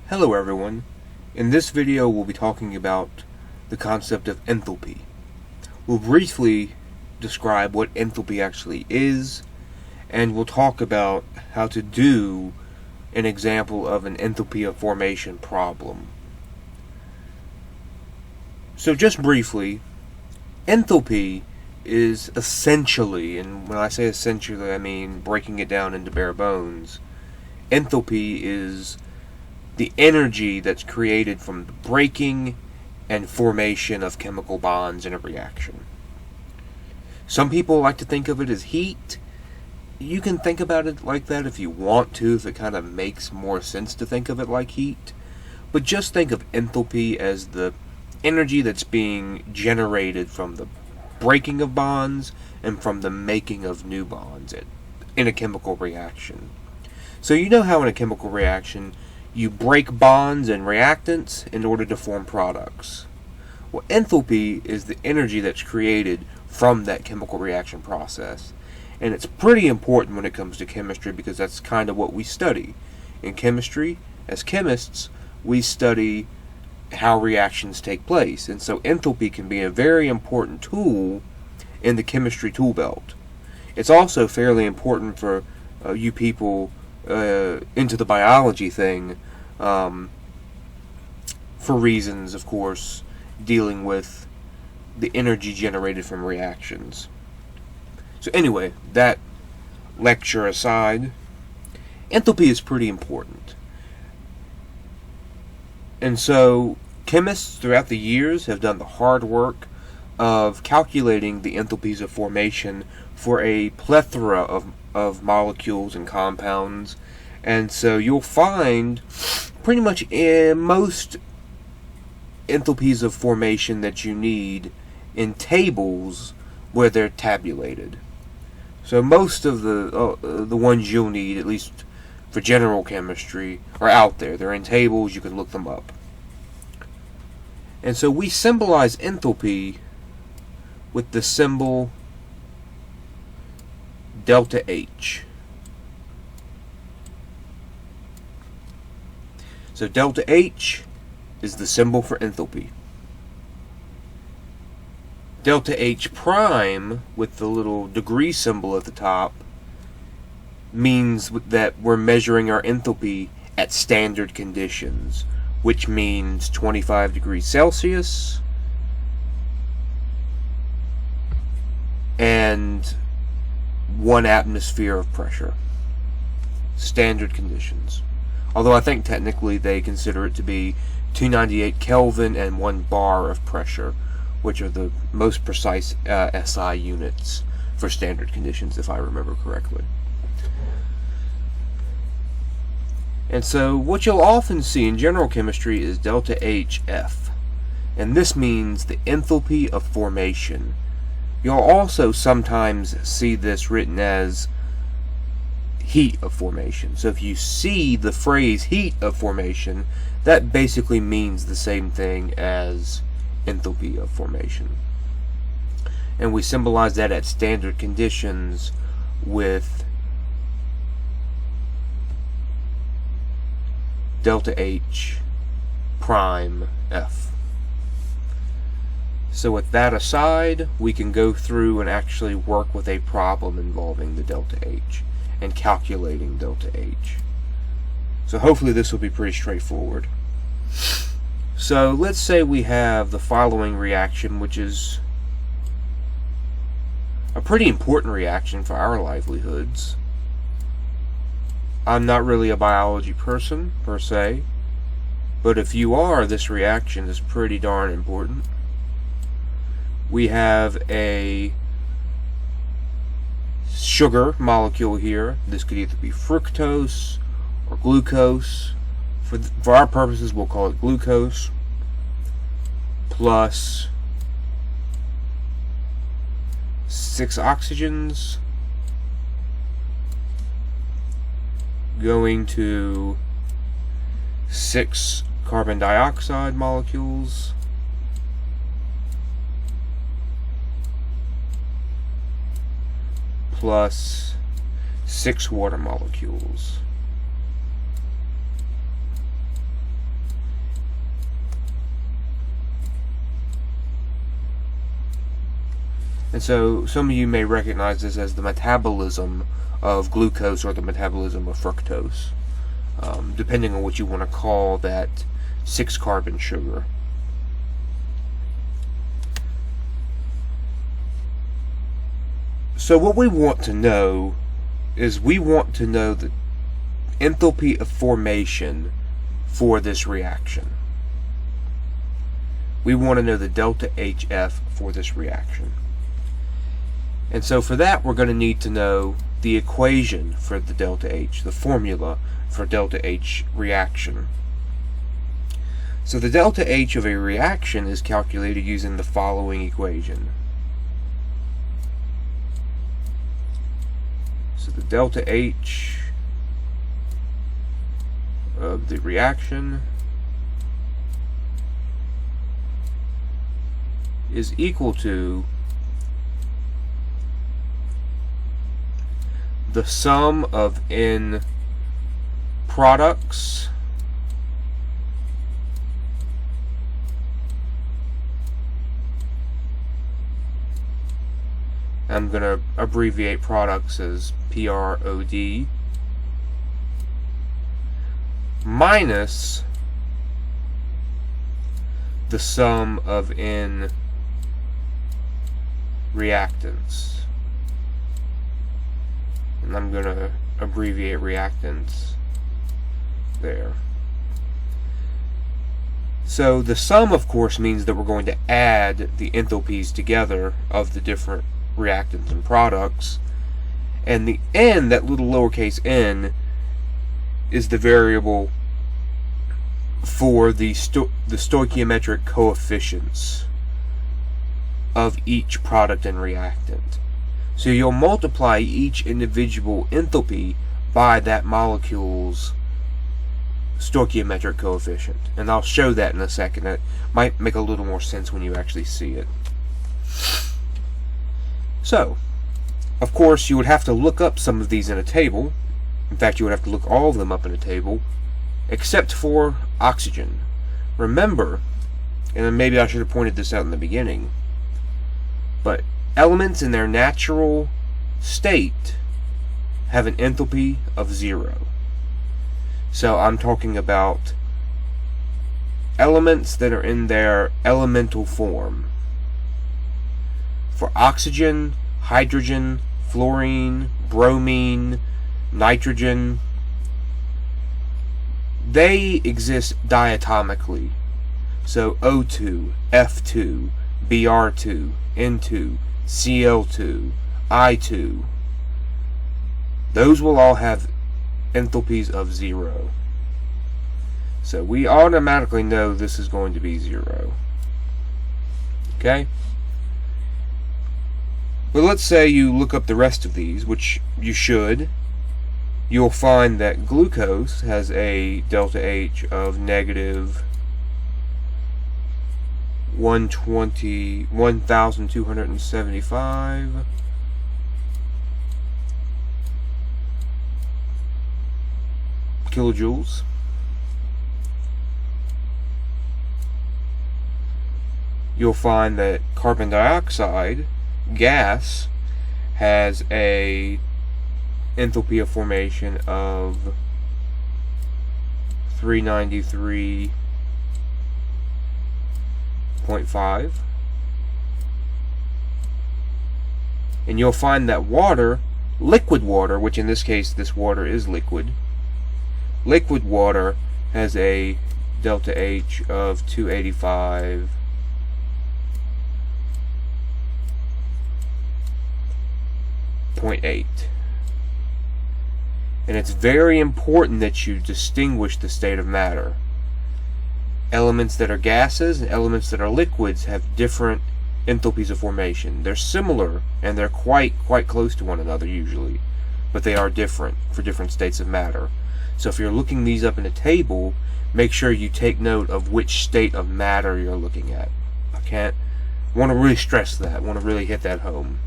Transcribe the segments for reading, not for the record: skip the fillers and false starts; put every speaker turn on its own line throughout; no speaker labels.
Hello everyone. In this video we'll be talking about the concept of enthalpy. We'll briefly describe what enthalpy actually is, and we'll talk about how to do an example of an enthalpy of formation problem. So just briefly, enthalpy is essentially, and when I say essentially I mean breaking it down into bare bones, enthalpy is the energy that's created from the breaking and formation of chemical bonds in a reaction. Some people like to think of it as heat. You can think about it like that if you want to, if it kind of makes more sense to think of it like heat. But just think of enthalpy as the energy that's being generated from the breaking of bonds and from the making of new bonds in a chemical reaction. So you know how in a chemical reaction you break bonds and reactants in order to form products. Well, enthalpy is the energy that's created from that chemical reaction process. And it's pretty important when it comes to chemistry because that's kind of what we study. In chemistry, as chemists, we study how reactions take place. And so enthalpy can be a very important tool in the chemistry tool belt. It's also fairly important for you people into the biology thing, for reasons, of course, dealing with the energy generated from reactions. So anyway, that lecture aside, enthalpy is pretty important. And so chemists throughout the years have done the hard work of calculating the enthalpies of formation for a plethora of molecules and compounds. And so you'll find pretty much in most enthalpies of formation that you need in tables where they're tabulated. So most of the ones you'll need, at least for general chemistry, are out there. They're in tables, you can look them up. And so we symbolize enthalpy with the symbol delta H. So delta H is the symbol for enthalpy. Delta H prime, with the little degree symbol at the top, means that we're measuring our enthalpy at standard conditions, which means 25 degrees Celsius and 1 atmosphere of pressure. Standard conditions. Although I think technically they consider it to be 298 Kelvin and 1 bar of pressure, which are the most precise SI units for standard conditions, if I remember correctly. And so what you'll often see in general chemistry is delta HF, and this means the enthalpy of formation. You'll also sometimes see this written as heat of formation. So if you see the phrase heat of formation, that basically means the same thing as enthalpy of formation. And we symbolize that at standard conditions with delta H prime F. So with that aside, we can go through and actually work with a problem involving the delta H and calculating delta H. So hopefully this will be pretty straightforward. So let's say we have the following reaction, which is a pretty important reaction for our livelihoods. I'm not really a biology person, per se, but if you are, this reaction is pretty darn important. We have a sugar molecule here. This could either be fructose or glucose. For our purposes, we'll call it glucose, plus 6 oxygens going to 6 carbon dioxide molecules plus 6 water molecules. And so some of you may recognize this as the metabolism of glucose or the metabolism of fructose, depending on what you want to call that 6-carbon sugar. So what we want to know is we want to know the enthalpy of formation for this reaction. We want to know the delta HF for this reaction. And so for that, we're going to need to know the equation for the delta H, the formula for delta H reaction. So the delta H of a reaction is calculated using the following equation. So the delta H of the reaction is equal to the sum of N products I'm going to abbreviate products as PROD minus the sum of N reactants. And I'm going to abbreviate reactants there. So the sum, of course, means that we're going to add the enthalpies together of the different reactants and products. And the n, that little lowercase n, is the variable for the stoichiometric coefficients of each product and reactant. So you'll multiply each individual enthalpy by that molecule's stoichiometric coefficient. And I'll show that in a second. That might make a little more sense when you actually see it. So, of course, you would have to look up some of these in a table. In fact, you would have to look all of them up in a table, except for oxygen. Remember, and maybe I should have pointed this out in the beginning, but elements in their natural state have an enthalpy of 0. So I'm talking about elements that are in their elemental form. For oxygen, hydrogen, fluorine, bromine, nitrogen, they exist diatomically. So O2, F2, Br2, N2, Cl2, I2, those will all have enthalpies of 0. So we automatically know this is going to be 0. Okay? But let's say you look up the rest of these, which you should. You'll find that glucose has a delta H of negative 1,275 kilojoules. You'll find that carbon dioxide gas has a enthalpy of formation of 393.5, and you'll find that water, liquid water, which in this case this water is liquid water has a delta H of 285.8. And it's very important that you distinguish the state of matter. Elements that are gases and elements that are liquids have different enthalpies of formation. They're similar and they're quite close to one another usually, but they are different for different states of matter. So if you're looking these up in a table, make sure you take note of which state of matter you're looking at. I want to really stress that, want to really hit that home.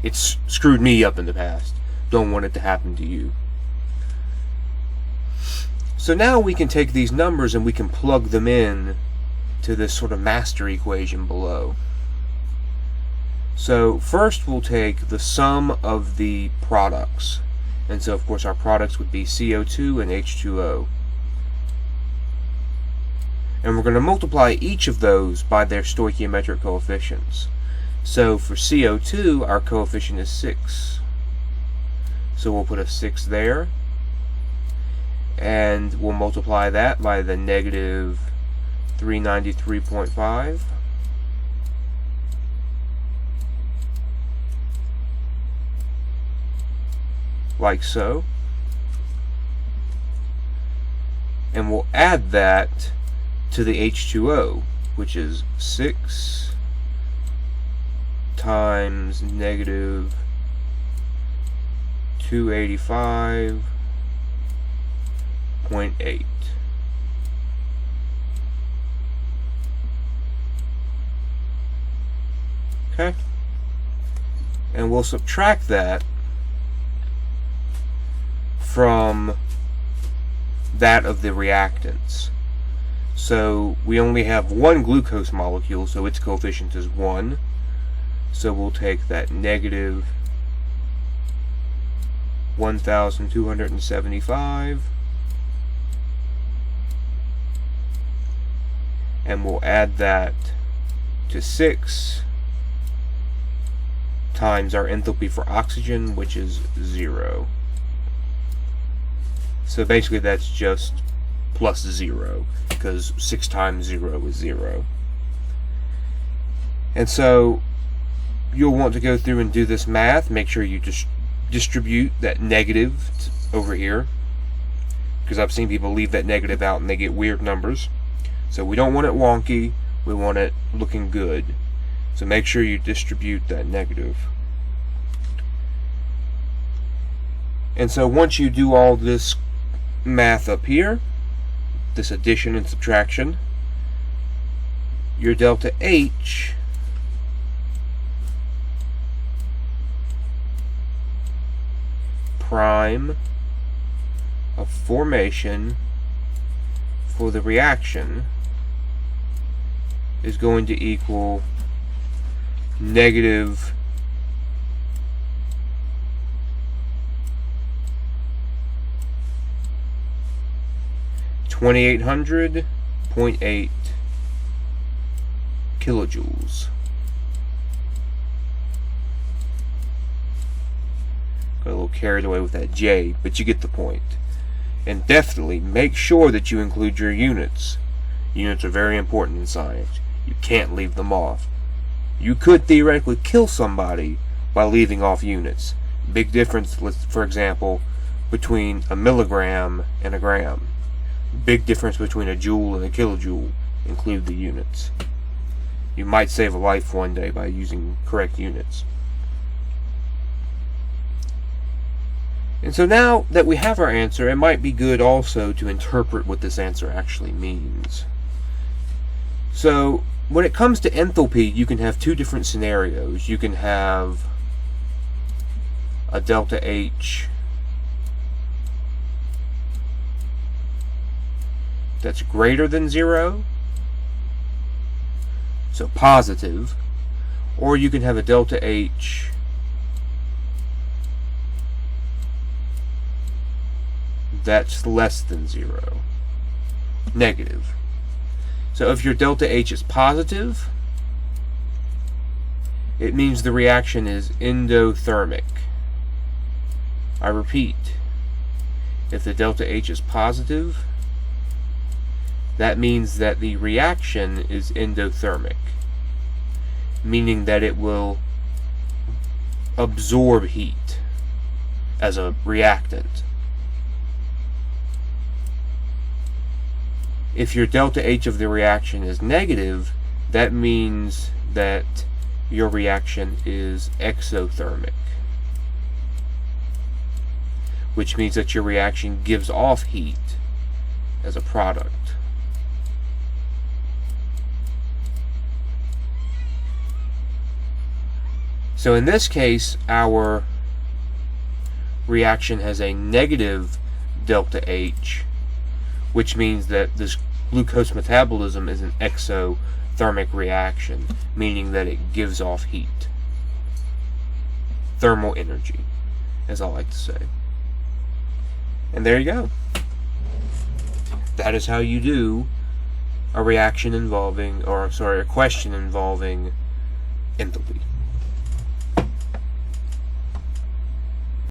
It's screwed me up in the past. Don't want it to happen to you. So now we can take these numbers and we can plug them in to this sort of master equation below. So first we'll take the sum of the products. And so of course our products would be CO2 and H2O. And we're going to multiply each of those by their stoichiometric coefficients. So for CO2, our coefficient is 6. So we'll put a 6 there. And we'll multiply that by the negative 393.5. Like so. And we'll add that to the H2O, which is 6 times negative 285.8. Okay? And we'll subtract that from that of the reactants. So we only have one glucose molecule, so its coefficient is 1. So we'll take that negative 1,275 and we'll add that to 6 times our enthalpy for oxygen, which is 0. So basically that's just plus 0, because 6 times 0 is 0. And so you'll want to go through and do this math. Make sure you just distribute that negative over here, because I've seen people leave that negative out and they get weird numbers. So we don't want it wonky, we want it looking good. So make sure you distribute that negative. And so once you do all this math up here, this addition and subtraction, your delta H prime of formation for the reaction is going to equal negative 2800.8 kilojoules. Got a little carried away with that J, but you get the point. And definitely make sure that you include your units. Units are very important in science. You can't leave them off. You could theoretically kill somebody by leaving off units. Big difference, for example, between a milligram and a gram. Big difference between a joule and a kilojoule. Include the units. You might save a life one day by using correct units. And so now that we have our answer, it might be good also to interpret what this answer actually means. So when it comes to enthalpy, you can have two different scenarios. You can have a delta H that's greater than 0, so positive, or you can have a delta H that's less than 0, negative. So if your delta H is positive, it means the reaction is endothermic. I repeat, if the delta H is positive, that means that the reaction is endothermic, meaning that it will absorb heat as a reactant. If your delta H of the reaction is negative, that means that your reaction is exothermic, which means that your reaction gives off heat as a product. So in this case, our reaction has a negative delta H, which means that this glucose metabolism is an exothermic reaction, meaning that it gives off heat. thermal energy, as I like to say. And there you go. That is how you do a reaction involving, or sorry, a question involving enthalpy.